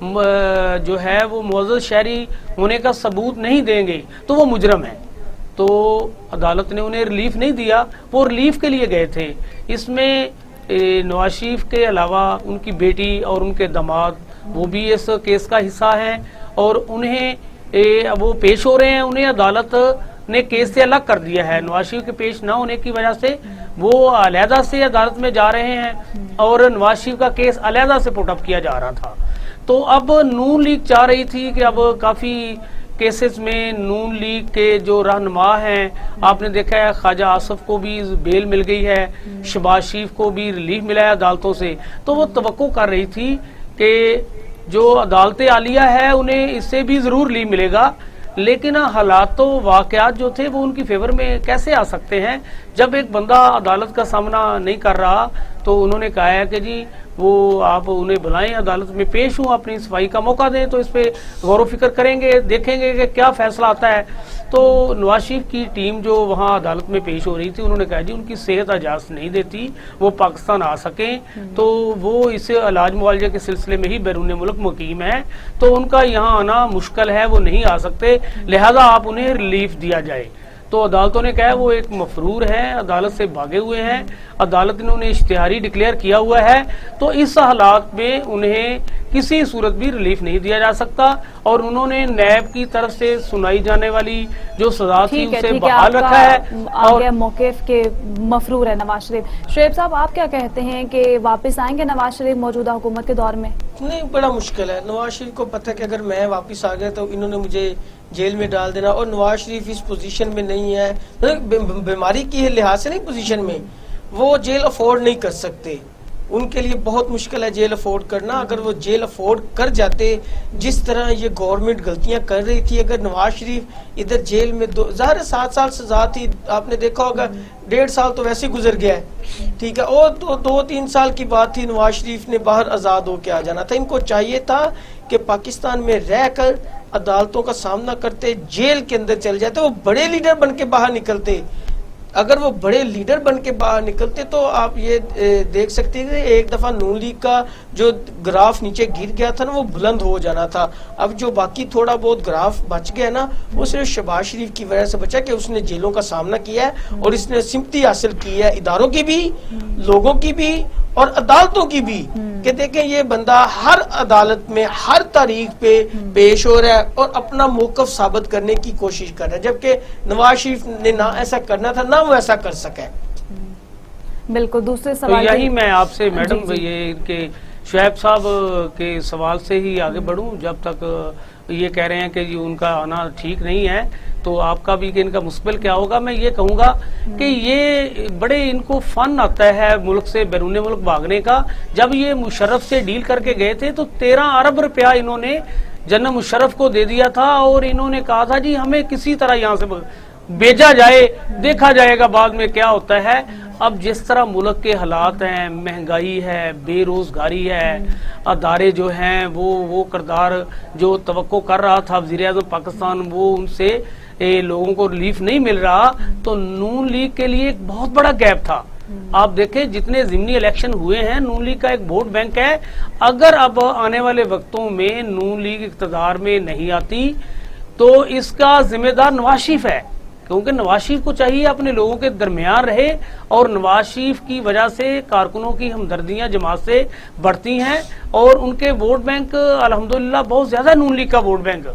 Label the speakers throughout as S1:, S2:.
S1: جو ہے وہ معزز شہری ہونے کا ثبوت نہیں دیں گے تو وہ مجرم ہیں. تو عدالت نے انہیں ریلیف نہیں دیا, وہ ریلیف کے لیے گئے تھے. اس میں نواز شریف کے علاوہ ان کی بیٹی اور ان کے داماد وہ بھی اس کیس کا حصہ ہیں, اور انہیں وہ پیش ہو رہے ہیں. انہیں عدالت نے کیس سے الگ کر دیا ہے. نواز شریف کے پیش نہ ہونے کی وجہ سے وہ علیحدہ سے عدالت میں جا رہے ہیں, اور نواز شریف کا کیس علیحدہ سے پٹ اپ کیا جا رہا تھا. تو اب نون لیگ چاہ رہی تھی کہ اب کافی کیسز میں نون لیگ کے جو رہنما ہیں, آپ نے دیکھا ہے خواجہ آصف کو بھی بیل مل گئی ہے, شہباز شریف کو بھی ریلیف ملا ہے عدالتوں سے. تو وہ توقع کر رہی تھی کہ جو عدالت عالیہ ہے انہیں اس سے بھی ضرور ریلیف ملے گا, لیکن حالات و واقعات جو تھے وہ ان کی فیور میں کیسے آ سکتے ہیں جب ایک بندہ عدالت کا سامنا نہیں کر رہا. تو انہوں نے کہا ہے کہ جی وہ آپ انہیں بلائیں, عدالت میں پیش ہوں, اپنی صفائی کا موقع دیں, تو اس پہ غور و فکر کریں گے, دیکھیں گے کہ کیا فیصلہ آتا ہے. تو نواز شریف کی ٹیم جو وہاں عدالت میں پیش ہو رہی تھی, انہوں نے کہا جی ان کی صحت اجازت نہیں دیتی وہ پاکستان آ سکیں, تو وہ اس علاج معالجے کے سلسلے میں ہی بیرون ملک مقیم ہیں, تو ان کا یہاں آنا مشکل ہے, وہ نہیں آ سکتے, لہذا آپ انہیں ریلیف دیا جائے. تو عدالتوں نے کہا وہ ایک مفرور ہے, عدالت سے بھاگے ہوئے ہیں, عدالت نے انہیں اشتہاری ڈکلیئر کیا ہوا ہے, تو اس حالات میں انہیں کسی صورت بھی ریلیف نہیں دیا جا سکتا. اور انہوں نے نیب کی طرف سے سنائی جانے والی جو سزا تھی اسے بحال رکھا ہے.
S2: اور موقف کے مفرور ہے نواز شریف. شعیب صاحب آپ کیا کہتے ہیں کہ واپس آئیں گے نواز شریف موجودہ حکومت کے دور میں؟
S3: نہیں, بڑا مشکل ہے. نواز شریف کو پتہ ہے کہ اگر میں واپس آ گیا تو انہوں نے مجھے جیل میں ڈال دینا, اور نواز شریف اس پوزیشن میں نہیں ہے, بیماری کی لحاظ سے نہیں پوزیشن میں, وہ جیل افورڈ نہیں کر سکتے. ان کے لیے بہت مشکل ہے جیل افورڈ کرنا. اگر وہ جیل افورڈ کر جاتے, جس طرح یہ گورنمنٹ غلطیاں کر رہی تھی, اگر نواز شریف ادھر جیل میں ظاہر 7 سال سزا تھی, آپ نے دیکھا ہوگا 1.5 سال تو ویسے گزر گیا ہے, ٹھیک ہے, اور 2-3 سال کی بات تھی, نواز شریف نے باہر آزاد ہو کے آ جانا تھا. ان کو چاہیے تھا کہ پاکستان میں رہ کر عدالتوں کا سامنا کرتے, جیل کے اندر چل جاتے, وہ بڑے لیڈر بن کے باہر نکلتے. اگر وہ بڑے لیڈر بن کے باہر نکلتے تو آپ یہ دیکھ سکتے ہیں کہ ایک دفعہ نون لیگ کا جو گراف نیچے گر گیا تھا نا, وہ بلند ہو جانا تھا. اب جو باقی تھوڑا بہت گراف بچ گیا نا, وہ صرف شہباز شریف کی وجہ سے بچا کہ اس نے جیلوں کا سامنا کیا ہے, اور اس نے سمپتی حاصل کی ہے اداروں کی بھی, لوگوں کی بھی, اور عدالتوں کی بھی, کہ دیکھیں یہ بندہ ہر عدالت میں ہر تاریخ پہ پیش ہو رہا ہے اور اپنا موقف ثابت کرنے کی کوشش کر رہا ہے, جبکہ نواز شریف نے نہ ایسا کرنا تھا نہ وہ ایسا کر سکے.
S2: بالکل. دوسرے سوال
S1: یہی میں آپ سے میڈم یہ کہ شعیب صاحب کے سوال سے ہی آگے بڑھوں. جب تک یہ کہہ رہے ہیں کہ ان کا آنا ٹھیک نہیں ہے, تو آپ کا بھی کہ ان کا مستقبل کیا ہوگا. میں یہ کہوں گا کہ یہ بڑے ان کو فن آتا ہے ملک سے بیرون ملک بھاگنے کا. جب یہ مشرف سے ڈیل کر کے گئے تھے تو 13 ارب روپیہ انہوں نے جنرل مشرف کو دے دیا تھا, اور انہوں نے کہا تھا جی ہمیں کسی طرح یہاں سے بھیجا جائے, دیکھا جائے گا بعد میں کیا ہوتا ہے. اب جس طرح ملک کے حالات ہیں, مہنگائی ہے, بے روزگاری ہے, ادارے جو ہیں وہ کردار جو توقع کر رہا تھا وزیر اعظم پاکستان, وہ ان سے لوگوں کو ریلیف نہیں مل رہا, تو نون لیگ کے لیے ایک بہت بڑا گیپ تھا. آپ دیکھیں جتنے ضمنی الیکشن ہوئے ہیں, نون لیگ کا ایک ووٹ بینک ہے. اگر اب آنے والے وقتوں میں نون لیگ اقتدار میں نہیں آتی تو اس کا ذمہ دار نواز شریف ہے, کیونکہ نواز شریف کو چاہیے اپنے لوگوں کے درمیان رہے, اور نواز شریف کی وجہ سے کارکنوں کی ہمدردیاں جماعت سے بڑھتی ہیں, اور ان کے ووٹ بینک الحمدللہ بہت زیادہ نون لیگ کا ووٹ بینک.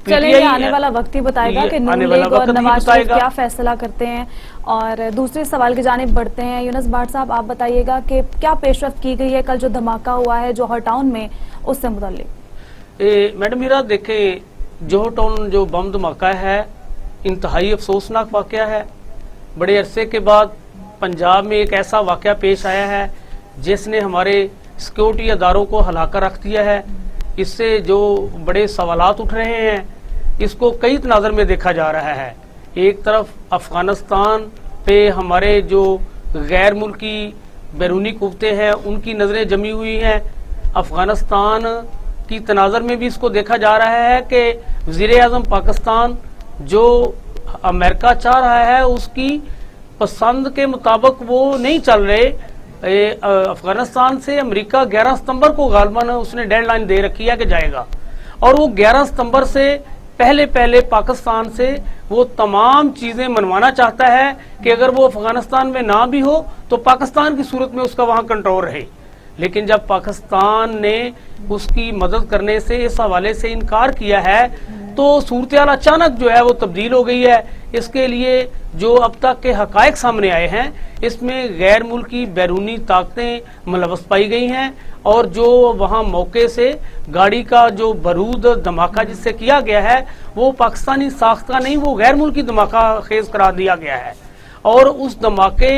S2: چلیے آنے والا وقت ہی بتائے گا کہ نون لیگ اور نواز شریف کیا فیصلہ کرتے ہیں. اور دوسرے سوال کی جانب بڑھتے ہیں. یونس بھاٹ صاحب آپ بتائیے گا کہ کیا پیش رفت کی گئی ہے کل جو دھماکہ ہوا ہے جوہر ٹاؤن میں, اس سے متعلق؟
S1: میڈم میرا دیکھیں, جوہر ٹاؤن جو بم دھماکہ ہے انتہائی افسوسناک واقعہ ہے. بڑے عرصے کے بعد پنجاب میں ایک ایسا واقعہ پیش آیا ہے جس نے ہمارے سیکورٹی اداروں کو ہلا کر رکھ دیا ہے. اس سے جو بڑے سوالات اٹھ رہے ہیں, اس کو کئی تناظر میں دیکھا جا رہا ہے. ایک طرف افغانستان پہ ہمارے جو غیر ملکی بیرونی قوتیں ہیں ان کی نظریں جمی ہوئی ہیں. افغانستان کی تناظر میں بھی اس کو دیکھا جا رہا ہے کہ وزیر اعظم پاکستان جو امریکہ چاہ رہا ہے اس کی پسند کے مطابق وہ نہیں چل رہے, افغانستان سے امریکہ 11 ستمبر کو غالباً اس نے ڈیڈ لائن دے رکھی ہے کہ جائے گا، اور وہ 11 ستمبر سے پہلے پاکستان سے وہ تمام چیزیں منوانا چاہتا ہے کہ اگر وہ افغانستان میں نہ بھی ہو تو پاکستان کی صورت میں اس کا وہاں کنٹرول رہے. لیکن جب پاکستان نے اس کی مدد کرنے سے اس حوالے سے انکار کیا ہے تو صورتحال اچانک جو ہے وہ تبدیل ہو گئی ہے. اس کے لیے جو اب تک کے حقائق سامنے آئے ہیں اس میں غیر ملکی بیرونی طاقتیں ملوث پائی گئی ہیں، اور جو وہاں موقع سے گاڑی کا جو بارود دھماکہ جس سے کیا گیا ہے وہ پاکستانی ساخت کا نہیں، وہ غیر ملکی دھماکہ خیز قرار دیا گیا ہے. اور اس دھماکے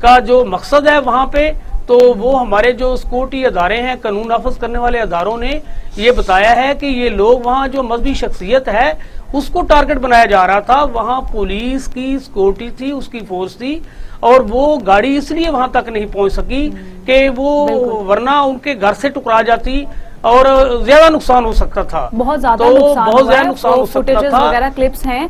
S1: کا جو مقصد ہے وہاں پہ تو وہ ہمارے جو سیکورٹی ادارے ہیں، قانون نافذ کرنے والے اداروں نے یہ بتایا ہے کہ یہ لوگ وہاں جو مذہبی شخصیت ہے اس کو ٹارگٹ بنایا جا رہا تھا. وہاں پولیس کی سیکورٹی تھی، اس کی فورس تھی، اور وہ گاڑی اس لیے وہاں تک نہیں پہنچ سکی کہ وہ ورنہ ان کے گھر سے ٹکرا جاتی اور زیادہ نقصان ہو سکتا تھا.
S2: بہت زیادہ
S1: نقصان ہو سکتا تھا.
S2: وغیرہ کلپس ہیں،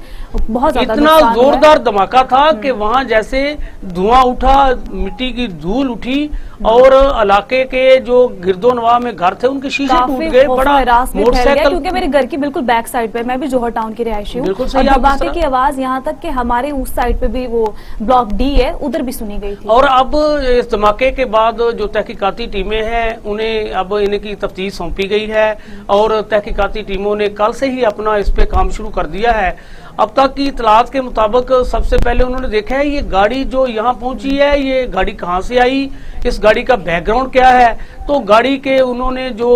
S2: بہت زیادہ
S1: اتنا زوردار دھماکہ تھا کہ وہاں جیسے دھواں اٹھا، مٹی کی دھول اٹھی، اور علاقے کے جو گرد و نواح میں گھر تھے ان کے شیشے ٹوٹ گئے. بڑا موٹر سائیکل،
S2: کیونکہ میرے گھر کی بالکل بیک سائڈ پہ، میں بھی جوہر ٹاؤن کی رہائشی ہوں،
S1: بالکل
S2: اور دھماکے کی آواز یہاں تک کہ ہمارے اس سائڈ پہ بھی وہ بلاک ڈی ہے ادھر بھی سنی گئی تھی.
S1: اور اب اس دھماکے کے بعد جو تحقیقاتی ٹیمیں ہیں انہیں اب ان کی تفتیش سونپی گئی ہے، اور تحقیقاتی ٹیموں نے کل سے ہی اپنا اس پہ کام شروع کر دیا ہے. اب تک کی اطلاعات کے مطابق سب سے پہلے انہوں نے دیکھا ہے یہ گاڑی جو یہاں پہنچی ہے یہ گاڑی کہاں سے آئی، اس گاڑی کا بیک گراؤنڈ کیا ہے. تو گاڑی کے انہوں نے جو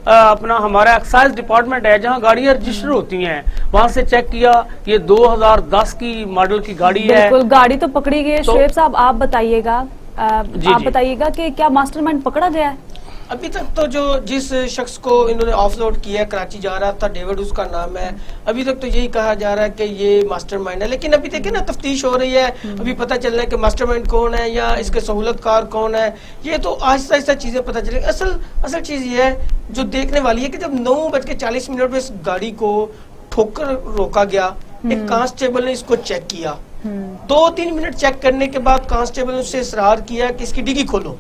S1: اپنا ہمارا ایکسائز ڈپارٹمنٹ ہے جہاں گاڑیاں رجسٹر ہوتی ہیں وہاں سے چیک کیا، یہ 2010 کی ماڈل کی گاڑی ہے.
S2: بالکل گاڑی تو پکڑی گئی. شعیب صاحب آپ بتائیے گا، آپ بتائیے گا کہ کیا ماسٹر مائنڈ پکڑا گیا ہے؟
S3: ابھی تک تو جس شخص کو انہوں نے آف لوڈ کیا ہے کراچی جا رہا تھا، ڈیوڈ اس کا نام ہے، ابھی تک تو یہی کہا جا رہا ہے کہ یہ ماسٹر مائنڈ ہے. لیکن ابھی دیکھیں نا تفتیش ہو رہی ہے، ابھی پتہ چل رہا ہے کہ ماسٹر مائنڈ کون ہے یا اس کے سہولت کار کون ہے. یہ تو آہستہ آہستہ چیزیں پتہ چلیں گی. اصل چیز یہ ہے جو دیکھنے والی ہے کہ جب 9:40 میں اس گاڑی کو ٹھوک کر روکا گیا، ایک کانسٹیبل نے اس کو چیک کیا. 2-3 منٹ چیک کرنے کے بعد کانسٹیبل نے اس سے اصرار کیا کہ اس کی ڈگی کھولو،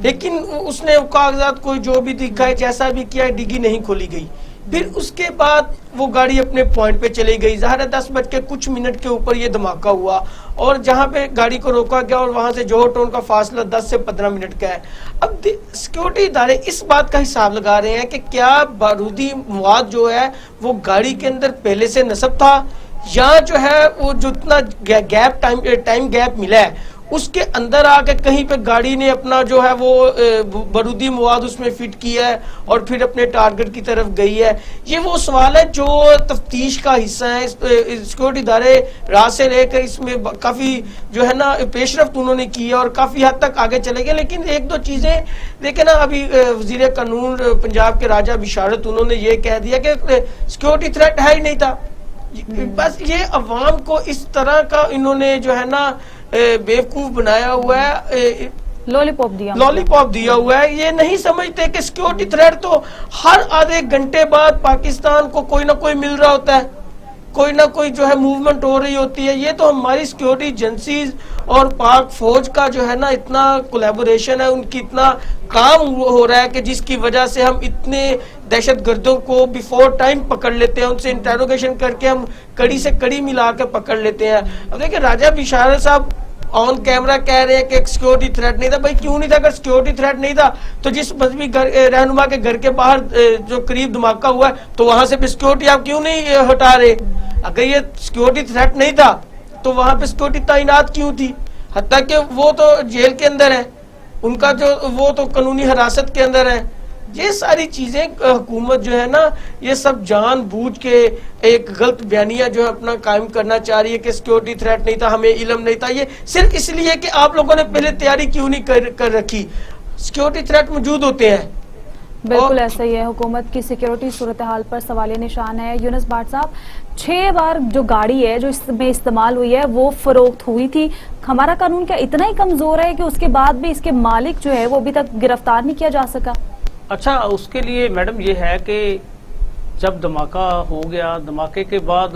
S3: لیکن اس نے کاغذات کوئی جو بھی دکھائے جیسا بھی کیا ڈگی نہیں کھولی گئی. پھر اس کے بعد وہ گاڑی اپنے پوائنٹ پہ چلی گئی. ظاہر ہے 10:00 کے اوپر یہ دھماکہ ہوا، اور جہاں پہ گاڑی کو روکا گیا اور وہاں سے جوہر ٹاؤن کا فاصلہ 10 سے 15 منٹ کا ہے. اب سیکورٹی ادارے اس بات کا حساب لگا رہے ہیں کہ کیا بارودی مواد جو ہے وہ گاڑی کے اندر پہلے سے نصب تھا، یا جو ہے وہ جتنا گیپ ٹائم گیپ ملا ہے اس کے اندر آ کے کہیں پہ گاڑی نے اپنا جو ہے وہ بارودی مواد اس میں فٹ کیا ہے اور پھر اپنے ٹارگٹ کی طرف گئی ہے. یہ وہ سوال ہے جو تفتیش کا حصہ ہے. سیکورٹی ادارے رات سے لے کر اس میں کافی جو ہے نا پیش رفت انہوں نے کی ہے اور کافی حد تک آگے چلے گئے. لیکن 1-2 چیزیں دیکھیں نا، ابھی وزیر قانون پنجاب کے راجہ بشارت انہوں نے یہ کہہ دیا کہ سیکورٹی تھریٹ ہے ہی نہیں تھا. بس یہ عوام کو اس طرح کا انہوں نے جو ہے نا بیوقوف بنایا ہوا ہے،
S2: لولی پاپ دیا
S3: ہوا ہے. یہ نہیں سمجھتے کہ سیکورٹی تھریٹ تو ہر آدھے گھنٹے بعد پاکستان کو کوئی نہ کوئی مل رہا ہوتا ہے، کوئی نہ کوئی جو ہے موومنٹ ہو رہی ہوتی ہے. یہ تو ہماری سیکورٹی ایجنسیز اور پاک فوج کا جو ہے نا اتنا کولیبوریشن ہے، ان کی اتنا کام ہو رہا ہے کہ جس کی وجہ سے ہم اتنے دہشت گردوں کو بیفور ٹائم پکڑ لیتے ہیں، ان سے انٹروگیشن کر کے ہم کڑی سے کڑی ملا کے پکڑ لیتے ہیں. اب دیکھیں راجہ بشارت صاحب آن کیمرہ کہہ رہے ہیں کہ سیکورٹی تھریٹ نہیں تھا. بھائی کیوں نہیں تھا؟ اگر سیکورٹی تھریٹ نہیں تھا تو جس مذہبی رہنما کے گھر کے باہر جو قریب دھماکہ ہوا ہے تو وہاں سے بھی سیکورٹی آپ کیوں نہیں ہٹا رہے؟ اگر یہ سیکورٹی تھریٹ نہیں تھا تو وہاں پہ سیکورٹی تعینات کیوں تھی؟ حتیٰ کہ وہ تو جیل کے اندر ہے، ان کا جو وہ تو قانونی حراست کے اندر ہے. یہ ساری چیزیں حکومت جو ہے نا یہ سب جان بوجھ کے ایک غلط بیانیہ جو ہے اپنا قائم کرنا چاہ رہی ہے کہ سیکورٹی تھریٹ نہیں تھا، ہمیں علم نہیں تھا. یہ صرف اس لیے کہ آپ لوگوں نے پہلے تیاری کیوں نہیں کر رکھی. سیکورٹی تھریٹ موجود ہوتے ہیں.
S2: بالکل ایسا ہی ہے. حکومت کی سیکیورٹی صورتحال پر سوالیہ نشان ہے. یونس بھاٹ صاحب، 6 بار جو گاڑی ہے جو اس میں استعمال ہوئی ہے وہ فروخت ہوئی تھی. ہمارا قانون کیا اتنا ہی کمزور ہے کہ اس کے بعد بھی اس کے مالک جو ہے وہ ابھی تک گرفتار نہیں کیا جا سکا؟
S1: اچھا، اس کے لیے میڈم یہ ہے کہ جب دھماکہ ہو گیا، دھماکے کے بعد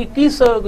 S1: 21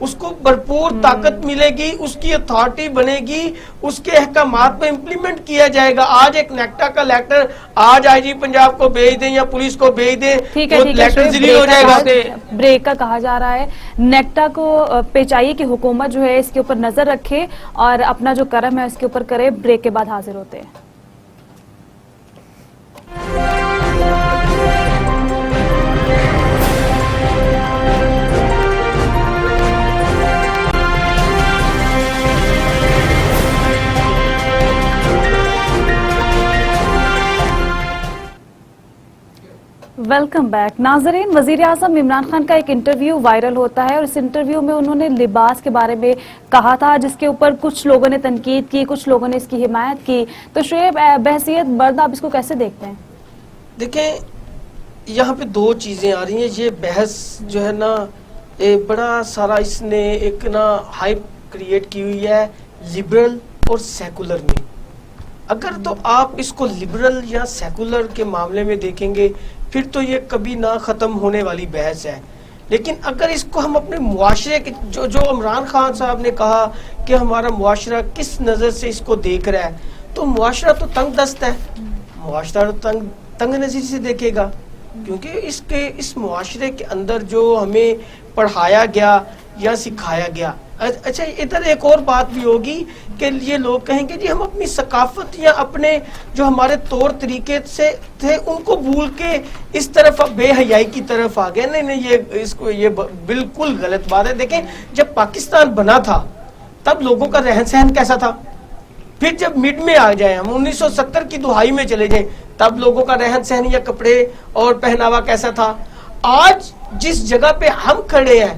S3: اس کو بھرپور طاقت ملے گی, اس کی اتھارٹی بنے گی, اس کے احکامات میں امپلیمنٹ کیا جائے گا. آج ایک نیکٹا کا لیٹر آج آئی جی پنجاب کو بھیج دیں یا پولیس کو بھیج دیں, وہ لیٹر ذلیل ہو جائے گا.
S2: بریک کا کہا جا رہا ہے, نیکٹا کو پہ چاہیے کہ حکومت جو ہے اس کے اوپر نظر رکھے اور اپنا جو کرم ہے اس کے اوپر کرے. بریک کے بعد حاضر ہوتے ہیں. Welcome back. ناظرین, وزیر اعظم عمران خان کا ایک انٹرویو وائرل ہوتا ہے اور اس انٹرویو میں انہوں نے لباس کے بارے میں کہا تھا, جس کے اوپر کچھ لوگوں نے تنقید کی, کچھ لوگوں نے اس کی حمایت کی. تو شعیب, بحیثیت مرد آپ اس کو کیسے دیکھتے ہیں؟
S3: دیکھیں, یہاں پہ دو چیزیں آ رہی ہیں. یہ بحث جو ہے نا بڑا سارا اس نے ایک نا ہائپ کریٹ کی ہوئی ہے لبرل اور سیکولر میں. اگر تو آپ اس کو لبرل یا سیکولر کے معاملے میں دیکھیں گے پھر تو یہ کبھی نہ ختم ہونے والی بحث ہے. لیکن اگر اس کو ہم اپنے معاشرے کے جو عمران خان صاحب نے کہا کہ ہمارا معاشرہ کس نظر سے اس کو دیکھ رہا ہے, تو معاشرہ تو تنگ دست ہے, معاشرہ تو تنگ نظر سے دیکھے گا, کیونکہ اس معاشرے کے اندر جو ہمیں پڑھایا گیا یا سکھایا گیا. اچھا, ادھر ایک اور بات بھی ہوگی کہ یہ لوگ کہیں گے جی ہم اپنی ثقافت یا اپنے جو ہمارے طور طریقے سے تھے ان کو بھول کے اس طرف بے حیائی کی طرف آ گئے. نہیں, یہ بالکل غلط بات ہے. دیکھیں, جب پاکستان بنا تھا تب لوگوں کا رہن سہن کیسا تھا, پھر جب مڈ میں آ جائیں ہم 1970 کی دہائی میں چلے جائیں تب لوگوں کا رہن سہن یا کپڑے اور پہناوا کیسا تھا. آج جس جگہ پہ ہم کھڑے ہیں,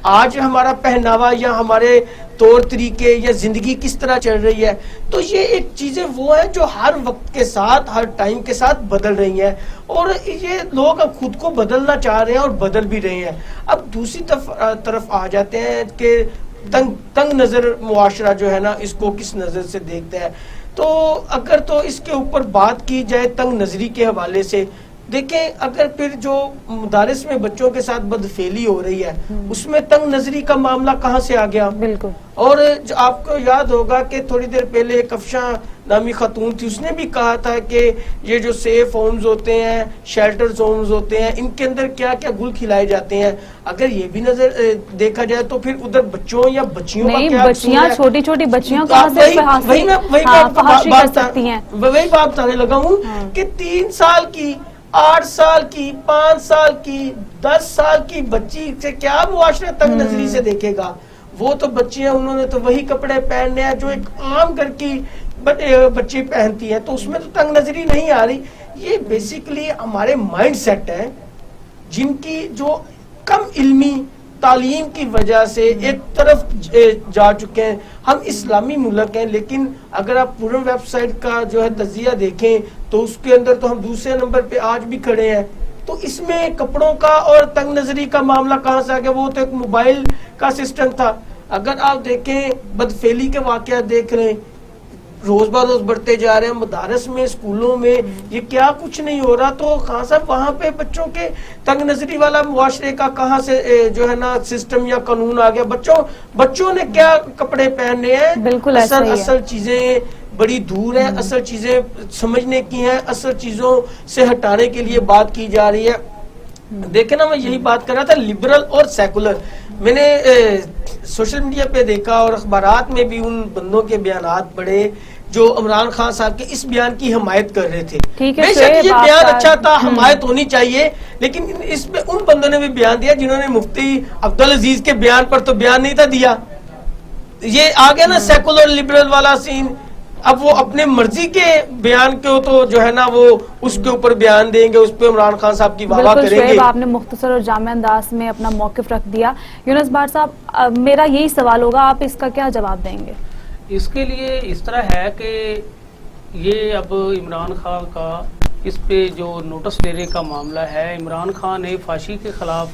S3: آج ہمارا پہناوا یا ہمارے طور طریقے یا زندگی کس طرح چل رہی ہے, تو یہ ایک چیزیں وہ ہیں جو ہر وقت کے ساتھ ہر ٹائم کے ساتھ بدل رہی ہیں اور یہ لوگ اب خود کو بدلنا چاہ رہے ہیں اور بدل بھی رہے ہیں. اب دوسری طرف آ جاتے ہیں کہ تنگ نظر معاشرہ جو ہے نا اس کو کس نظر سے دیکھتا ہے. تو اگر تو اس کے اوپر بات کی جائے تنگ نظری کے حوالے سے, دیکھیں اگر پھر جو مدارس میں بچوں کے ساتھ بدفعلی ہو رہی ہے اس میں تنگ نظری کا معاملہ کہاں سے آ گیا؟
S2: بالکل.
S3: اور آپ کو یاد ہوگا کہ تھوڑی دیر پہلے ایک افشاں نامی خاتون تھی, اس نے بھی کہا تھا کہ یہ جو سیف ہومز ہوتے ہیں, شیلٹرز ہومز ہوتے ہیں, ان کے اندر کیا کیا گل کھلائے جاتے ہیں. اگر یہ بھی نظر دیکھا جائے تو پھر ادھر بچوں یا بچیوں کا کیا قصور ہے؟
S2: چھوٹی چھوٹی بچیاں کہاں سے فحاشی کر سکتی ہیں؟
S3: وہی بات بتانے لگا ہوں کہ 3 سال کی 8 سال کی 5 سال کی 10 سال کی بچی سے کیا معاشرہ تنگ نظری سے دیکھے گا؟ وہ تو بچیاں, انہوں نے تو وہی کپڑے پہننے ہیں جو ایک عام گھر کی بچی پہنتی ہے, تو اس میں تو تنگ نظری نہیں آ رہی. یہ بیسیکلی ہمارے مائنڈ سیٹ ہیں جن کی جو کم علمی تعلیم کی وجہ سے ایک طرف جا چکے ہیں. ہم اسلامی ملک ہیں, لیکن اگر آپ پورا ویب سائٹ کا جو ہے تجزیہ دیکھیں تو اس کے اندر تو ہم دوسرے نمبر پہ آج بھی کھڑے ہیں. تو اس میں کپڑوں کا اور تنگ نظری کا معاملہ کہاں سے آ گیا؟ وہ تو ایک موبائل کا سسٹم تھا. اگر آپ دیکھیں بدفعلی کے واقعات دیکھ رہے ہیں, روز بروز بڑھتے جا رہے ہیں مدارس میں, اسکولوں میں, یہ کیا کچھ نہیں ہو رہا. تو خان صاحب وہاں پہ بچوں کے تنگ نظری والا معاشرے کا کہاں سے جو ہے نا سسٹم یا قانون آ گیا؟ بچوں نے کیا کپڑے پہننے ہیں؟
S2: بالکل
S3: اصل چیزیں بڑی دور ہیں, اصل چیزیں سمجھنے کی ہیں, اصل چیزوں سے ہٹانے کے لیے بات کی جا رہی ہے. دیکھیں نا, میں یہی بات کر رہا تھا لبرل اور سیکولر. میں نے سوشل میڈیا پہ دیکھا اور اخبارات میں بھی ان بندوں کے بیانات پڑھے جو عمران خان صاحب کے اس بیان کی حمایت کر رہے تھے. بے شک یہ بیان اچھا تھا, حمایت ہونی چاہیے, لیکن اس میں ان بندوں نے بھی بیان دیا جنہوں نے مفتی عبدالعزیز کے بیان پر تو بیان نہیں تھا دیا. یہ آ گیا نا سیکولر لبرل والا سین. اب وہ اپنے مرضی کے بیان کو تو جو ہے نا وہ اس کے اوپر بیان دیں گے, اس پہ عمران خان صاحب کی واہ واہ کریں گے.
S2: آپ نے مختصر اور جامع انداز میں اپنا موقف رکھ دیا. یونس بھٹ صاحب, میرا یہی سوال ہوگا, آپ اس کا کیا جواب دیں گے؟
S1: اس کے لیے اس طرح ہے کہ یہ اب عمران خان کا اس پہ جو نوٹس لینے کا معاملہ ہے, عمران خان نے فحاشی کے خلاف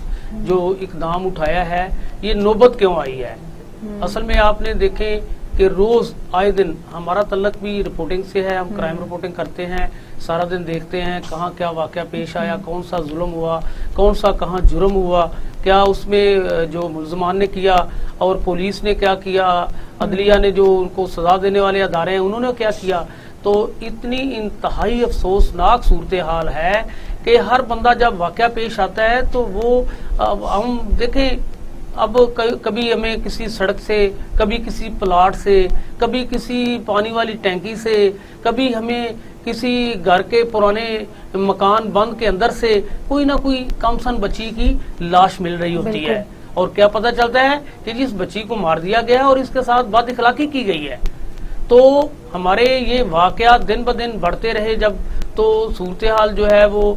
S1: جو اقدام اٹھایا ہے, یہ نوبت کیوں آئی ہے؟ اصل میں آپ نے دیکھیں کہ روز آئے دن ہمارا تعلق بھی رپورٹنگ سے ہے, ہم کرائم رپورٹنگ کرتے ہیں, سارا دن دیکھتے ہیں کہاں کیا واقعہ پیش آیا, کون سا ظلم ہوا, کون سا کہاں جرم ہوا. کیا اس میں جو ملزمان نے کیا اور پولیس نے کیا کیا, عدلیہ نے جو ان کو سزا دینے والے ادارے ہیں انہوں نے کیا کیا. تو اتنی انتہائی افسوسناک صورتحال ہے کہ ہر بندہ جب واقعہ پیش آتا ہے تو وہ ہم دیکھیں اب کبھی ہمیں کسی سڑک سے, کبھی کسی پلاٹ سے, کبھی کسی پانی والی ٹینکی سے, کبھی ہمیں کسی گھر کے پرانے مکان بند کے اندر سے کوئی نہ کوئی کم سن بچی کی لاش مل رہی ہوتی ہے, اور کیا پتہ چلتا ہے کہ جس بچی کو مار دیا گیا اور اس کے ساتھ بد اخلاقی کی گئی ہے. تو ہمارے یہ واقعات دن بدن بڑھتے رہے جب, تو صورتحال جو ہے وہ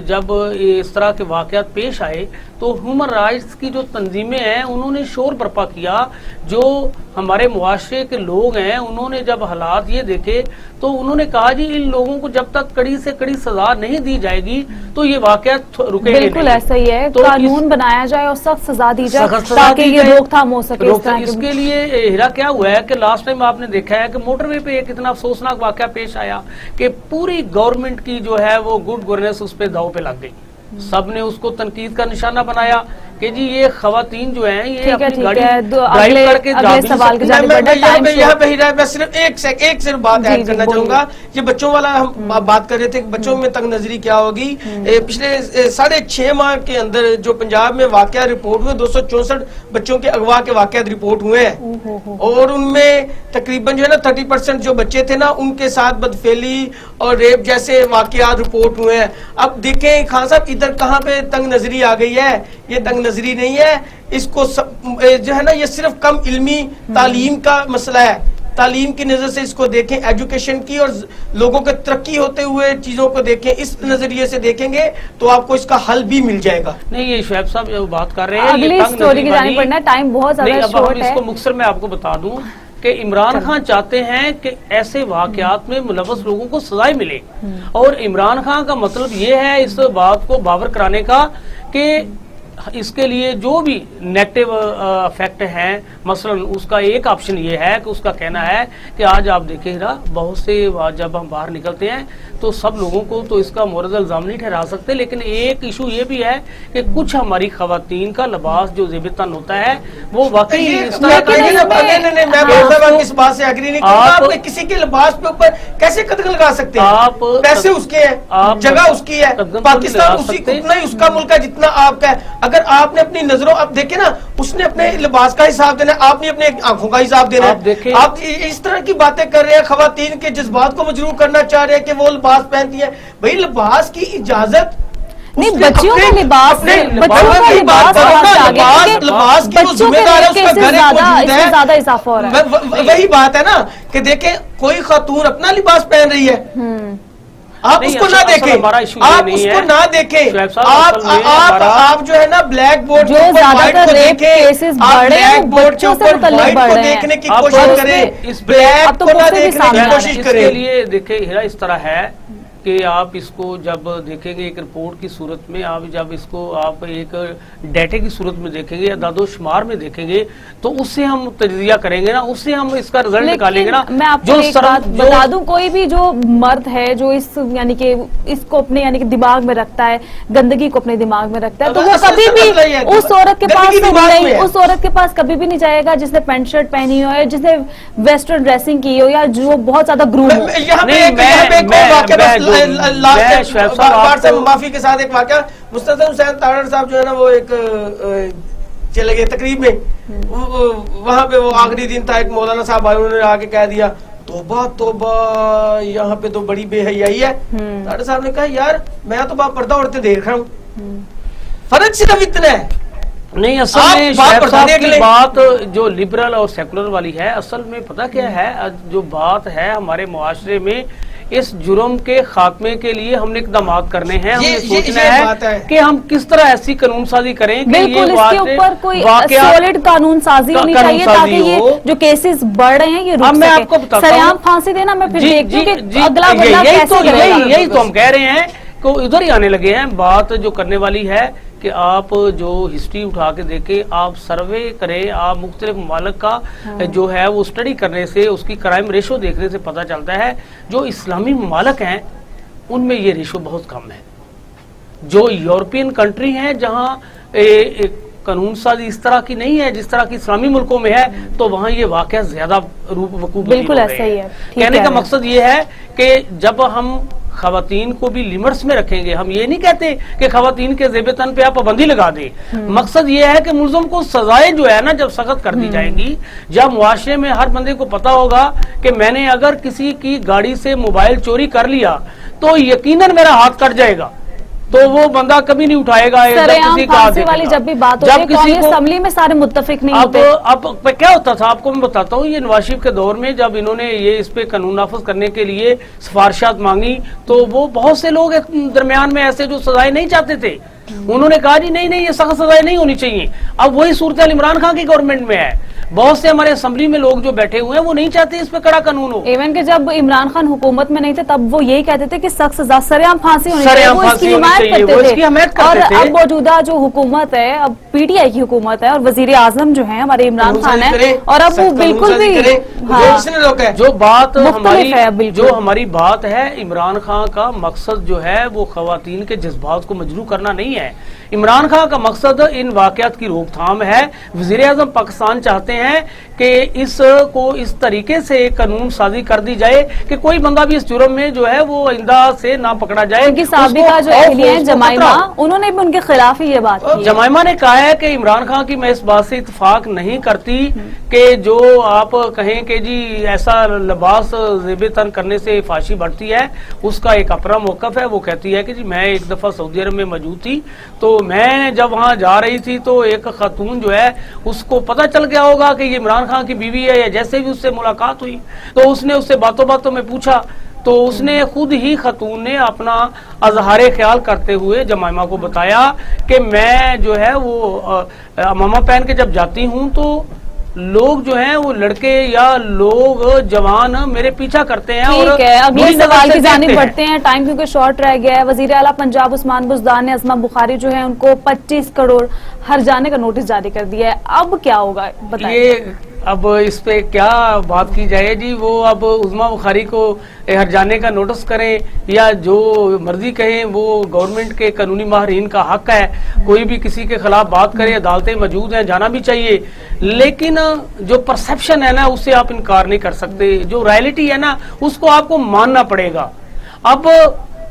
S1: جب اس طرح کے واقعات پیش آئے تو ہیومن رائٹس کی جو تنظیمیں ہیں انہوں نے شور برپا کیا. جو ہمارے معاشرے کے لوگ ہیں انہوں نے جب حالات یہ دیکھے تو انہوں نے کہا جی ان لوگوں کو جب تک کڑی سے کڑی سزا نہیں دی جائے گی تو یہ واقعات رکیں گے.
S2: بالکل ایسا ہی ہے, قانون بنایا جائے اور سخت سزا دی جائے تاکہ یہ روک تھام ہو سکے.
S1: اس کے لیے ہیرا کیا ہوا ہے کہ لاسٹ ٹائم آپ نے دیکھا ہے کہ موٹر وے پہ ایک اتنا افسوسناک واقعہ پیش آیا کہ پوری گورنمنٹ کی جو ہے وہ گڈ گورننس اس پہ داؤ پہ لگ گئی. سب نے اس کو تنقید کا نشانہ بنایا کہ جی یہ خواتین جو ہیں یہ اپنی گاڑی ڈرائیو کر کے
S3: میں صرف ایک صرف بات ایڈ کرنا چاہوں گا. یہ بچوں والا ہم بات کر رہے تھے, بچوں میں تنگ نظری کیا ہوگی. پچھلے 6.5 ماہ کے اندر جو پنجاب میں واقعہ رپورٹ ہوئے 264 بچوں کے اغوا کے واقعات رپورٹ ہوئے ہیں, اور ان میں تقریباً جو ہے نا 30% جو بچے تھے نا ان کے ساتھ بدفعلی اور ریپ جیسے واقعات رپورٹ ہوئے ہیں. اب دیکھیں خان صاحب ادھر کہاں پہ تنگ نظری آ گئی ہے. یہ تنگ نظری نہیں ہے, اس کو جو ہے نا یہ صرف کم علمی تعلیم کا مسئلہ ہے. تعلیم کی نظر سے اس کو دیکھیں, ایجوکیشن کی اور لوگوں کے ترقی ہوتے ہوئے چیزوں کو دیکھیں, اس نظریے سے دیکھیں گے تو آپ کو اس کا حل بھی مل جائے گا.
S1: نہیں یہ شعیب صاحب جو بات کر رہے ہیں
S2: اگلی سٹوری کی جانب بڑھنا, ٹائم بہت زیادہ شارٹ ہے.
S1: اس کو مختصر میں آپ کو بتا دوں کہ عمران خان چاہتے ہیں کہ ایسے واقعات میں ملوث لوگوں کو سزائیں ملے, اور عمران خان کا مطلب یہ ہے اس بات کو باور کرانے کا کہ اس کے لیے جو بھی نیگیٹو افیکٹ ہیں, مثلا اس کا ایک آپشن یہ ہے کہ اس کا کہنا ہے کہ آج آپ دیکھیں نا بہت سے جب ہم باہر نکلتے ہیں تو سب لوگوں کو تو اس کا مورد الزام نہیں ٹھہرا سکتے, لیکن ایک ایشو یہ بھی ہے کہ کچھ ہماری خواتین کا لباس جو زیب تن ہوتا ہے وہ واقعی اس طرح
S3: کا اس بات سے اگری نہیں کرتا. آپ کسی کے لباس کے اوپر کیسے قدغن لگا سکتے ہیں؟ پیسے اس کے ہیں, جگہ اس کی ہے, پاکستان اس کا ملک ہے جتنا آپ کا ہے. اگر آپ نے اپنی نظروں, اب دیکھیں نا اس نے اپنے لباس کا حساب دینا ہے, آپ نے اپنے آنکھوں کا حساب دینا ہے. آپ اس طرح کی باتیں کر رہے ہیں, خواتین کے جذبات کو مجروح کرنا چاہ رہے ہیں کہ وہ لباس پہنتی ہیں. بھئی لباس کی اجازت
S2: نہیں, بچیوں کا لباس
S3: کی وہ ذمہ دار ہے, اس کا گھر موجود ہے.
S2: زیادہ اضافہ ہو رہا ہے.
S3: وہی بات ہے نا کہ دیکھیں کوئی خاتون اپنا لباس پہن رہی ہے, آپ اس کو نہ دیکھیں, آپ اس کو نہ دیکھیں, آپ جو ہے نا بلیک بورڈ
S2: جو زیادہ تر ریپ کیسز بڑھ رہے ہیں بچوں سے متعلق بڑھ رہے ہیں,
S3: دیکھنے کی کوشش کریں, اس بلیک کو نہ دیکھنے کی کوشش کریں.
S1: اس کے لیے دیکھیں ہیرا اس طرح ہے کہ آپ اس کو جب دیکھیں گے ایک رپورٹ کی صورت میں, آپ جب اس کو آپ ایک ڈیٹے کی صورت میں دیکھیں گے, اعداد و شمار میں دیکھیں گے تو اس سے ہم تجزیہ کریں گے نا, اس سے ہم اس کا رزلٹ نکالیں گے نا.
S2: میں آپ کو ایک بات بتا دوں, کوئی بھی جو مرد ہے جو اس یعنی کہ اس کو اپنے یعنی کہ دماغ میں رکھتا ہے, گندگی کو اپنے دماغ میں رکھتا ہے, تو وہ کبھی بھی اس عورت کے پاس نہیں, اس عورت کے پاس کبھی بھی نہیں جائے گا جس نے پینٹ شرٹ پہنی ہو, جس نے ویسٹرن ڈریسنگ کی ہو, یا جو بہت زیادہ گروم ہو.
S3: معافی کے ساتھ ایک واقعہ, مستحسن حسین تارڑ صاحب جو ہے نا وہ ایک چلے گئے تقریب میں, وہاں پہ وہ آخری دن تھا, ایک مولانا صاحب آئے, انہوں نے آ کے کہہ دیا توبہ توبہ یہاں پہ تو بڑی بے حیائی ہے. تارڑ صاحب نے کہا یار میں تو باپ پردہ اڑتے دیکھ رہا ہوں, فرق صرف اتنا ہے.
S1: نہیں اصل میں شعیب صاحب کی بات جو لبرل اور سیکولر والی ہے, اصل میں پتہ کیا ہے, جو بات ہے ہمارے معاشرے میں اس جرم کے خاتمے کے لیے ہم نے اقدامات کرنے ہیں, ہم نے سوچنا ہے کہ ہم کس طرح ایسی قانون سازی کریں کہ
S2: بالکل اس کے اوپر کوئی سالڈ قانون سازی ہونی چاہیے تاکہ یہ جو کیسز بڑھ رہے ہیں یہ رک
S1: میں آپ کو بتاتا ہوں,
S2: سریعان پھانسی دینا میں پھر دیکھتی ہوں کہ اگلا بندہ کیسے کرے گا.
S1: یہی تو ہم کہہ رہے ہیں کہ ادھر ہی آنے لگے ہیں. بات جو کرنے والی ہے کہ آپ جو ہسٹری اٹھا کے دیکھیں, آپ سروے کریں, آپ مختلف ممالک کا جو ہے وہ اسٹڈی کرنے سے, اس کی کرائم ریشو دیکھنے سے پتہ چلتا ہے جو اسلامی ممالک ہیں ان میں یہ ریشو بہت کم ہے. جو یورپین کنٹری ہیں جہاں قانون سازی اس طرح کی نہیں ہے جس طرح کی اسلامی ملکوں میں ہے تو وہاں یہ واقعہ زیادہ وقوع
S2: بالکل ایسا ہی ہے.
S1: کہنے کا مقصد یہ ہے کہ جب ہم خواتین کو بھی لیمٹس میں رکھیں گے, ہم یہ نہیں کہتے کہ خواتین کے زیب تن پہ آپ پابندی لگا دیں, مقصد یہ ہے کہ ملزم کو سزائیں جو ہے نا جب سخت کر دی جائیں گی, جب معاشرے میں ہر بندے کو پتا ہوگا کہ میں نے اگر کسی کی گاڑی سے موبائل چوری کر لیا تو یقیناً میرا ہاتھ کٹ جائے گا, تو وہ بندہ کبھی نہیں اٹھائے گا.
S2: جب بھی بات ہوتی ہے کانگریس اسمبلی میں سارے متفق نہیں ہوتے.
S1: اب کیا ہوتا تھا آپ کو میں بتاتا ہوں, یہ نواز شریف کے دور میں جب انہوں نے یہ اس پہ قانون نافذ کرنے کے لیے سفارشات مانگی تو وہ بہت سے لوگ درمیان میں ایسے جو سزائیں نہیں چاہتے تھے, انہوں نے کہا جی نہیں یہ سخت سزائیں نہیں ہونی چاہیے. اب وہی صورتحال عمران خان کی گورنمنٹ میں ہے, بہت سے ہمارے اسمبلی میں لوگ جو بیٹھے ہوئے ہیں وہ نہیں چاہتے اس پہ کڑا قانون ہو.
S2: ایون کہ جب عمران خان حکومت میں نہیں تھے تب وہ یہی کہتے تھے کہ سخت سزا سرعام پھانسی ہونی چاہیے, وہ اس کی حمایت کرتے تھے. اور اب موجودہ جو حکومت ہے, اب پی ٹی آئی کی حکومت ہے اور وزیر اعظم جو ہیں ہمارے عمران خان ہیں, اور اب وہ بالکل بھی
S1: جو ہماری بات ہے عمران خان کا مقصد جو ہے وہ خواتین کے جذبات کو مجروح کرنا نہیں ہے. عمران خان کا مقصد ان واقعات کی روک تھام ہے. وزیر اعظم پاکستان چاہتے ہیں کہ اس کو اس طریقے سے قانون سازی کر دی جائے کہ کوئی بندہ بھی اس جرم میں جو ہے وہ آئندہ سے نہ پکڑا جائے.
S2: ان کی سابقہ جو اہلیہ ہیں جمائمہ, انہوں نے بھی ان کے خلاف ہی یہ بات کی.
S1: جمائمہ نے کہا ہے کہ عمران خان کی میں اس بات سے اتفاق نہیں کرتی کہ جو آپ کہیں کہ جی ایسا لباس زیب تن کرنے سے فحاشی بڑھتی ہے, اس کا ایک اپنا موقف ہے. وہ کہتی ہے کہ جی میں ایک دفعہ سعودی عرب میں موجود تھی تو میں جب وہاں جا رہی تھی تو ایک خاتون جو ہے اس کو پتہ چل گیا ہوگا کہ یہ عمران خان کی بیوی ہے, یا جیسے بھی اس سے ملاقات ہوئی تو اس نے اس سے باتوں باتوں میں پوچھا تو اس نے خود ہی خاتون نے اپنا اظہار خیال کرتے ہوئے جمائمہ کو بتایا کہ میں جو ہے وہ امامہ پہن کے جب جاتی ہوں تو لوگ جو ہیں وہ لڑکے یا لوگ جوان میرے پیچھا کرتے ہیں.
S2: ٹھیک ہے, اگلے سوال کی جانب بڑھتے ہیں, ٹائم کیونکہ شارٹ رہ گیا ہے. وزیر اعلیٰ پنجاب عثمان بزدار نے اسما بخاری جو ہے ان کو 25 کروڑ ہر جانے کا نوٹس جاری کر دیا ہے. اب کیا ہوگا بتائیے.
S1: اب اس پہ کیا بات کی جائے جی, وہ اب عظما بخاری کو ہر جانے کا نوٹس کریں یا جو مرضی کہیں, وہ گورنمنٹ کے قانونی ماہرین کا حق ہے. کوئی بھی کسی کے خلاف بات کرے, عدالتیں موجود ہیں, جانا بھی چاہیے, لیکن جو پرسپشن ہے نا اس سے آپ انکار نہیں کر سکتے. جو ریئلٹی ہے نا اس کو آپ کو ماننا پڑے گا. اب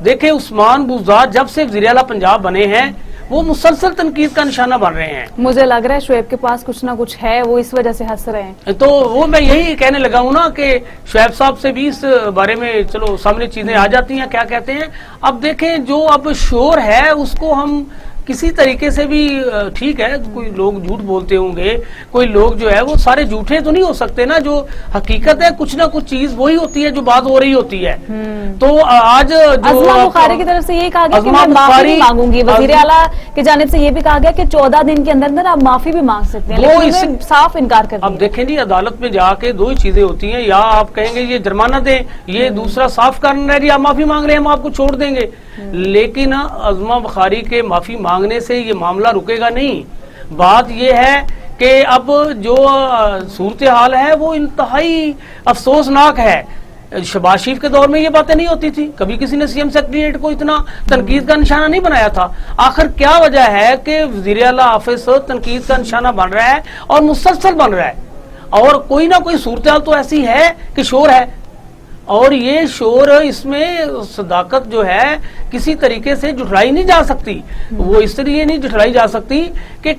S1: دیکھیں عثمان بزدار جب سے وزیر اعلیٰ پنجاب بنے ہیں وہ مسلسل تنقید کا نشانہ بن رہے ہیں.
S2: مجھے لگ رہا ہے شعیب کے پاس کچھ نہ کچھ ہے, وہ اس وجہ سے ہنس رہے ہیں.
S1: تو وہ میں یہی کہنے لگا ہوں نا کہ شعیب صاحب سے بھی اس بارے میں چلو سامنے چیزیں آ جاتی ہیں, کیا کہتے ہیں. اب دیکھیں جو اب شور ہے اس کو ہم کسی طریقے سے بھی, ٹھیک ہے کوئی لوگ جھوٹ بولتے ہوں گے, کوئی لوگ جو ہے وہ سارے جھوٹے تو نہیں ہو سکتے نا. جو حقیقت ہے کچھ نہ کچھ چیز وہی ہوتی ہے جو بات ہو رہی ہوتی ہے. تو آج
S2: اسما بخاری کی طرف سے یہ کہا گیا کہ میں معافی مانگوں گی. وزیر اعلیٰ کی جانب سے یہ بھی کہا گیا کہ 14 دن کے اندر آپ معافی بھی مانگ سکتے ہیں, لیکن صاف انکار کر دیا.
S1: اب دیکھیں جی عدالت میں جا کے دو ہی چیزیں ہوتی ہیں, یا آپ کہیں گے یہ جرمانہ دیں, یہ دوسرا صاف کرنا ہے جی آپ معافی مانگ رہے ہیں ہم آپ کو چھوڑ دیں گے. لیکن اسما بخاری کے معافی مانگنے سے یہ معاملہ رکے گا نہیں. بات یہ ہے کہ اب جو صورتحال ہے وہ انتہائی افسوسناک ہے. شہباز شریف کے دور میں یہ باتیں نہیں ہوتی تھی, کبھی کسی نے سی ایم سیکریٹریٹ کو اتنا تنقید کا نشانہ نہیں بنایا تھا. آخر کیا وجہ ہے کہ وزیر اعلیٰ آفس تنقید کا نشانہ بن رہا ہے اور مسلسل بن رہا ہے, اور کوئی نہ کوئی صورتحال تو ایسی ہے کہ شور ہے, اور یہ شور اس میں صداقت جو ہے کسی طریقے سے جھٹلائی نہیں جا سکتی. وہ اس لیے نہیں جھٹلائی جا سکتی کہ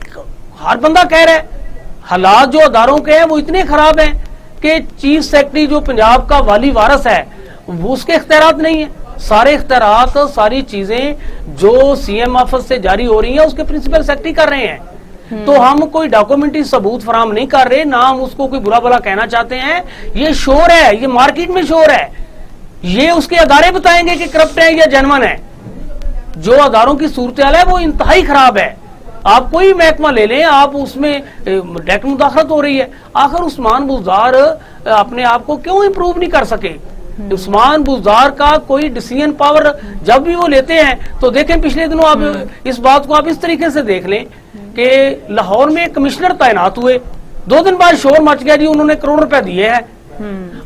S1: ہر بندہ کہہ رہا ہے حالات جو اداروں کے ہیں وہ اتنے خراب ہیں کہ چیف سیکرٹری جو پنجاب کا والی وارث ہے وہ اس کے اختیارات نہیں ہیں. سارے اختیارات ساری چیزیں جو سی ایم آفس سے جاری ہو رہی ہیں اس کے پرنسپل سیکرٹری کر رہے ہیں. تو ہم کوئی ڈاکومنٹری ثبوت فراہم نہیں کر رہے, نہ ہم اس کو کوئی برا بھلا کہنا چاہتے ہیں. یہ شور ہے, یہ مارکیٹ میں شور ہے, یہ اس کے ادارے بتائیں گے کہ کرپٹ ہیں یا جینون ہیں. جو اداروں کی صورتحال ہے وہ انتہائی خراب ہے. آپ کوئی محکمہ لے لیں, آپ اس میں ڈائریکٹ مداخلت ہو رہی ہے. آخر عثمان بزدار اپنے آپ کو کیوں امپروو نہیں کر سکے؟ عثمان بزدار کا کوئی ڈیسیژن پاور جب بھی وہ لیتے ہیں تو دیکھیں پچھلے دنوں آپ اس بات کو آپ اس طریقے سے دیکھ لیں کہ لاہور میں کمشنر تعینات ہوئے, 2 دن بعد شور مچ گیا جی انہوں نے کروڑ روپے دیے ہیں.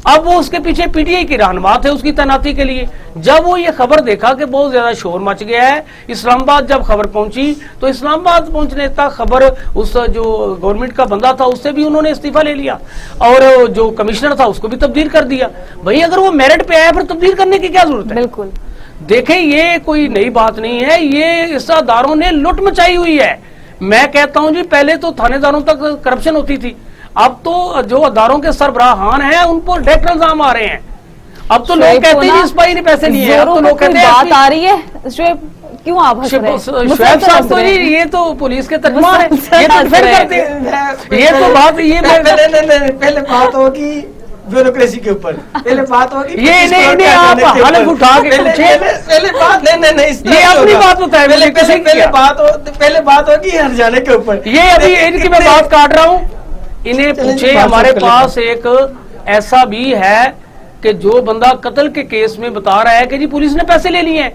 S1: اب وہ اس کے پیچھے پی ٹی آئی کی رہنما تھے اس کی تعیناتی کے لیے. جب وہ یہ خبر دیکھا کہ بہت زیادہ شور مچ گیا ہے, اسلام آباد جب خبر پہنچی تو اسلام آباد پہنچنے تک خبر اس جو گورنمنٹ کا بندہ تھا اس سے بھی انہوں نے استعفیٰ لے لیا, اور جو کمشنر تھا اس کو بھی تبدیل کر دیا. بھائی اگر وہ میرٹ پہ آیا پھر تبدیل کرنے کی کیا ضرورت ہے؟
S2: بالکل.
S1: دیکھیں یہ کوئی نئی بات نہیں ہے, یہ اس اداروں نے لٹ مچائی ہوئی ہے. میں کہتا ہوں جی پہلے تو تھانے داروں تک کرپشن ہوتی تھی, اب تو جو اداروں کے سربراہان ہیں ان پر ڈائریکٹ الزام آ رہے ہیں. اب تو لوگ کہتے ہیں اس بھائی نے پیسے لیے ہیں, اب تو لوگ کہتے ہیں
S2: بات آ رہی ہے شعیب کیوں آپ ہنس رہے ہیں؟
S1: شعیب صاحب تو یہ تو پولیس کے ترجمان ہیں, یہ تو ڈیفینڈ کرتے ہیں. یہ تو بات یہ
S3: پہلے بات ہوگی بیوروکریسی کے اوپر, پہلے بات ہوگی
S1: یہ آپ حلف اٹھا کے
S3: پہلے بات نہیں
S1: یہ اپنی بات بتائے,
S3: پہلے بات ہوگی ہر جانے کے اوپر.
S1: یہ ابھی ان کی میں بات کاٹ رہا ہوں, انہیں پوچھے. ہمارے پاس ایک ایسا بھی ہے کہ جو بندہ قتل کے کیس میں بتا رہا ہے کہ جی پولیس نے پیسے لے لیے ہیں,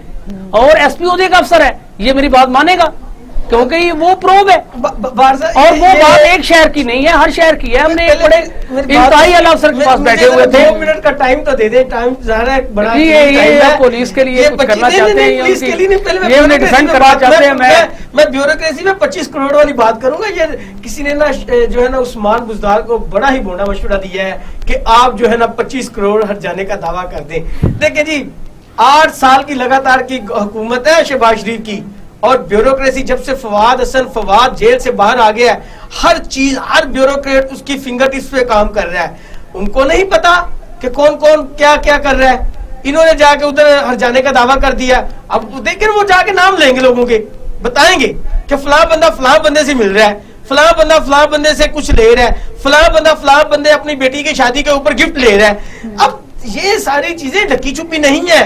S1: اور ایس پی عہدے کا افسر ہے, یہ میری بات مانے گا کیونکہ یہ وہ پروب ہے, اور وہ بات ایک شہر کی نہیں ہے, ہر شہر کی ہے. ہم نے ایک بڑے انتہائی اعلیٰ افسر کے پاس بیٹھے ہوئے تھے.
S3: 2 منٹ کا ٹائم تو دے دیں, ٹائم ظاہر ہے بڑا
S1: یہ پولیس کے لیے کچھ کرنا چاہتے ہیں, یہ انہیں ڈیفینڈ کرنا چاہتے ہیں.
S3: میں بیوروکریسی میں 25 کروڑ والی بات کروں گا. یہ کسی نے نا جو ہے نا عثمان بزدار کو بڑا ہی بونا مشورہ دیا ہے کہ آپ جو ہے نا 25 کروڑ ہٹ جانے کا دعویٰ کر دیں. دیکھیں جی 8 سال کی لگاتار کی حکومت ہے شہباز شریف کی, اور بیوروکریسی جب سے فواد جیل سے باہر آ گیا ہے, ہر چیز ہر بیوروکریٹ اس کی فنگر ٹپس پہ کام کر رہا ہے. ان کو نہیں پتا کہ کون کون کیا کیا کر رہا ہے. انہوں نے جا کے ادھر ہر جانے کا دعویٰ کر دیا. اب دیکھیں وہ جا کے نام لیں گے لوگوں کے, بتائیں گے کہ فلاں بندہ فلاں بندے سے مل رہا ہے, فلاں بندہ فلاں بندے سے کچھ لے رہا ہے, فلاں بندہ فلاں بندے اپنی بیٹی کی شادی کے اوپر گفٹ لے رہا ہے. اب یہ ساری چیزیں ڈھکی چھپی نہیں ہے,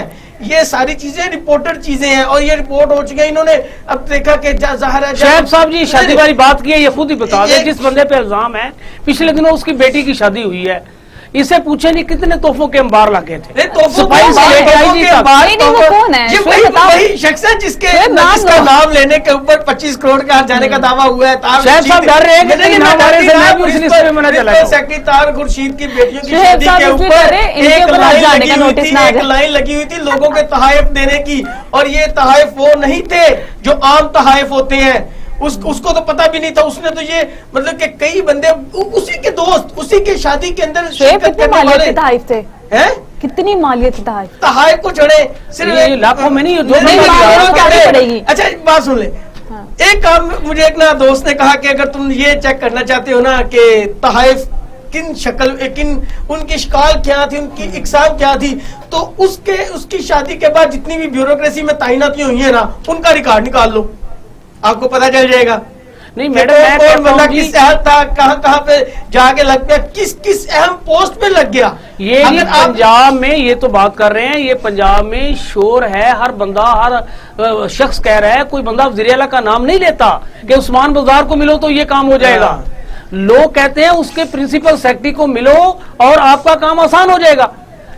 S3: یہ ساری چیزیں رپورٹڈ چیزیں ہیں, اور یہ رپورٹ ہو چکی ہے. انہوں نے اب دیکھا کہ ظاہر ہے
S1: شعیب صاحب جی شادی والی بات کی ہے, یہ خود ہی بتا دیں. جس بندے پہ الزام ہے پچھلے دنوں اس کی بیٹی کی شادی ہوئی ہے, اسے پوچھیں نہیں کتنے تحفوں کے انبار لگے تھے. صفائی سے لے کے آئی جی تک.
S3: وہی شخص ہے جس کا نام لینے کے اوپر 25 کروڑ کا جانے کا دعویٰ ہوا ہے.
S1: شعیب صاحب ڈر رہے ہیں کہ ہمارے سے میں بھی اس لسٹ میں منع چلا
S3: سیکرٹری طاہر خورشید کی بیٹیوں کی شادی کے اوپر ایک لائن لگی ہوئی تھی لوگوں کے تحائف دینے کی, اور یہ تحائف وہ نہیں تھے جو عام تحائف ہوتے ہیں. اس کو تو پتا بھی نہیں تھا. اس نے تو یہ مطلب کہ کئی بندے اسی کے دوست اسی کے شادی کے اندر
S2: شرکت کرنے والے تحائف تھے. کتنی مالیت
S3: تحائف کو چھوڑے صرف
S1: لاکھوں میں نہیں,
S3: پڑے گی. اچھا بات سن لیں, ایک کام مجھے ایک نا دوست نے کہا کہ اگر تم یہ چیک کرنا چاہتے ہو نا کہ تحائف کن شکل ان کی شکال کیا تھی, ان کی اقسام کیا تھی, تو اس کی شادی کے بعد جتنی بھی بیوروکریسی میں تعیناتیں ہوئی ہیں نا ان کا ریکارڈ نکال لو, آپ کو پتا چل جائے گا.
S1: نہیں میڈم
S3: کس اہل تھا, کہاں پہ جا کے لگ گیا, کس اہم پوسٹ پہ لگ گیا.
S1: یہ پنجاب میں یہ تو بات کر رہے ہیں, یہ پنجاب میں شور ہے, ہر بندہ ہر شخص کہہ رہا ہے, کوئی بندہ وزیر اعلیٰ کا نام نہیں لیتا کہ عثمان بزدار کو ملو تو یہ کام ہو جائے گا. لوگ کہتے ہیں اس کے پرنسپل سیکرٹری کو ملو اور آپ کا کام آسان ہو جائے گا.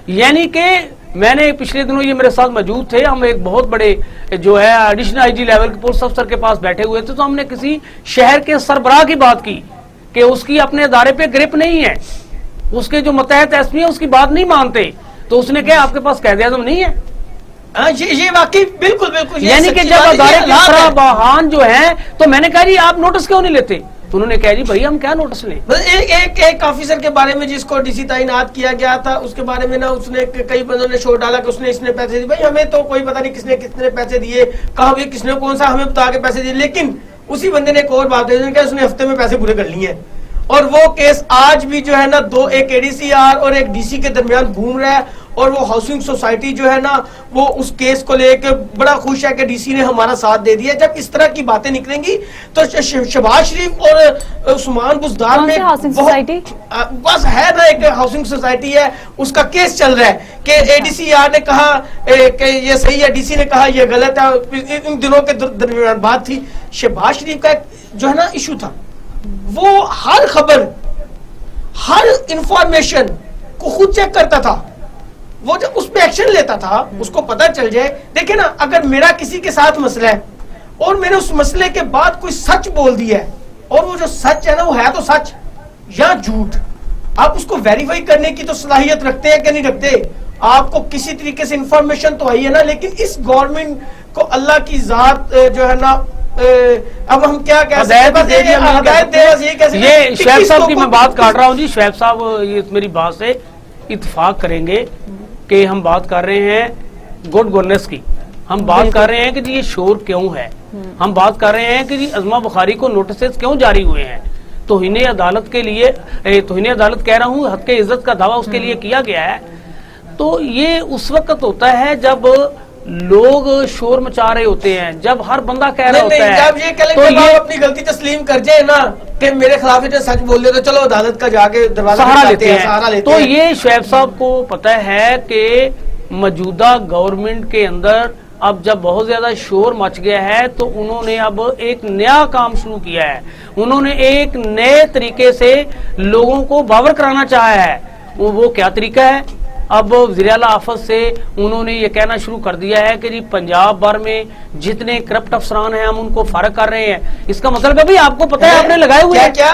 S1: یعنی کہ میں نے پچھلے دنوں یہ میرے ساتھ موجود تھے, ہم ایک بہت بڑے جو ہے ایڈیشنل آئی جی لیول کے پولیس افسر کے پاس بیٹھے ہوئے تھے, تو ہم نے کسی شہر کے سربراہ کی بات کی کہ اس کی اپنے ادارے پہ گرپ نہیں ہے, اس کے جو متحد ایس پی ہیں اس کی بات نہیں مانتے, تو اس نے کہا آپ کے پاس قائد اعظم نہیں ہے.
S3: یہ واقعی بالکل
S1: یعنی کہ جب ادارے کے سربراہان جو ہیں تو میں نے کہا جی آپ نوٹس کیوں نہیں لیتے, تو انہوں نے کہا جی بھائی ہم کیا نوٹس لیں.
S3: ایک آفیسر کے بارے میں جس کو ڈی سی تعینات کیا گیا تھا, اس کے بارے میں نا اس نے کئی بندوں نے شور ڈالا کہ اس نے پیسے دیے. بھائی ہمیں تو کوئی پتہ نہیں کتنے پیسے دیے, کہاں بھی کس نے کون سا ہمیں بتا کے پیسے دیے, لیکن اسی بندے نے ایک اور بات کہ اس نے ہفتے میں پیسے پورے کر لیے ہیں. اور وہ کیس آج بھی جو ہے نا ایک اے ڈی سی آر اور ایک ڈی سی کے درمیان گھوم رہا ہے, اور وہ ہاؤسنگ سوسائٹی جو ہے نا وہ اس کیس کو لے کے بڑا خوش ہے کہ ڈی سی نے ہمارا ساتھ دے دیا. جب اس طرح کی باتیں نکلیں گی تو شہباز شریف اور عثمان بزدار میں بس ہے نا ایک ہاؤسنگ سوسائٹی ہے, اس کا کیس چل رہا ہے کہ اے ڈی سی آر نے کہا کہ یہ صحیح ہے, ڈی سی نے کہا یہ غلط ہے. ان دنوں کے درمیان بات تھی. شہباز شریف کا جو ہے نا ایشو تھا, وہ ہر خبر ہر انفارمیشن کو خود چیک کرتا تھا. وہ جب اس پہ ایکشن لیتا تھا اس کو پتا چل جائے. دیکھیں نا, اگر میرا کسی کے ساتھ مسئلہ ہے اور میں نے اس مسئلے کے بعد کوئی سچ بول دیا ہے, اور وہ جو سچ ہے نا وہ ہے تو سچ یا جھوٹ, آپ اس کو ویریفائی کرنے کی تو صلاحیت رکھتے ہیں کہ نہیں رکھتے؟ آپ کو کسی طریقے سے انفارمیشن تو آئی ہے نا، لیکن اس گورنمنٹ کو اللہ کی ذات جو ہے نا، اب ہم کیا کہہ سکتے ہیں؟
S1: یہ شعیب صاحب کی میں بات کاٹ رہا ہوں جی، شعیب صاحب یہ میری بات سے اتفاق کریں گے کہ ہم بات کر رہے ہیں گڈ گورننس کی، ہم بات کر رہے ہیں کہ جی یہ شور کیوں ہے، ہم بات کر رہے ہیں کہ جی عظمہ بخاری کو نوٹسز کیوں جاری ہوئے ہیں، توہین عدالت کے لیے، توہین عدالت کہہ رہا ہوں، حق عزت کا دعویٰ اس کے لیے کیا گیا ہے. تو یہ اس وقت ہوتا ہے جب لوگ شور مچا رہے ہوتے ہیں، جب ہر بندہ کہہ رہا ہوتا ہے،
S3: جب یہ کہہ لیں کہ اپنی غلطی تسلیم کر جائے نا کہ میرے خلاف سچ بول دے تو چلو عدالت کا جا کے دروازہ
S1: سہارا لیتے ہیں. تو یہ شعیب صاحب کو پتہ ہے کہ موجودہ گورنمنٹ کے اندر اب جب بہت زیادہ شور مچ گیا ہے تو انہوں نے اب ایک نیا کام شروع کیا ہے، انہوں نے ایک نئے طریقے سے لوگوں کو باور کرانا چاہا ہے. وہ کیا طریقہ ہے؟ اب وزیر اعلیٰ آفس سے انہوں نے یہ کہنا شروع کر دیا ہے کہ جی پنجاب بھر میں جتنے کرپٹ افسران ہیں ہم ان کو فارغ کر رہے ہیں. اس کا مطلب ہے آپ کو پتہ ہے آپ نے لگائے ہوئے ہیں
S3: کیا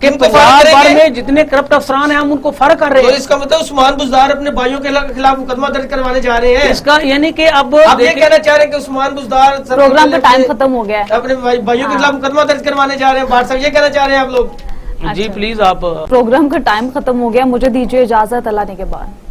S1: کہ پنجاب بھر میں جتنے کرپٹ افسران ہیں ہم ان کو فارغ کر رہے ہیں.
S3: اس کا مطلب عثمان بزدار اپنے بھائیوں کے خلاف مقدمہ درج کروانے جا رہے ہیں.
S1: اس کا یعنی کہ اب
S3: یہ کہنا چاہ رہے ہیں کہ عثمان بزدار
S2: پروگرام کا ٹائم ختم ہو گیا ہے،
S3: اپنے بھائیوں کے خلاف مقدمہ درج کروانے جا رہے ہیں. بھٹ صاحب یہ کہنا چاہ رہے ہیں آپ لوگ؟
S1: جی پلیز آپ
S2: پروگرام کا ٹائم ختم ہو گیا، مجھے دیجیے اجازت اللہ نے کے بعد.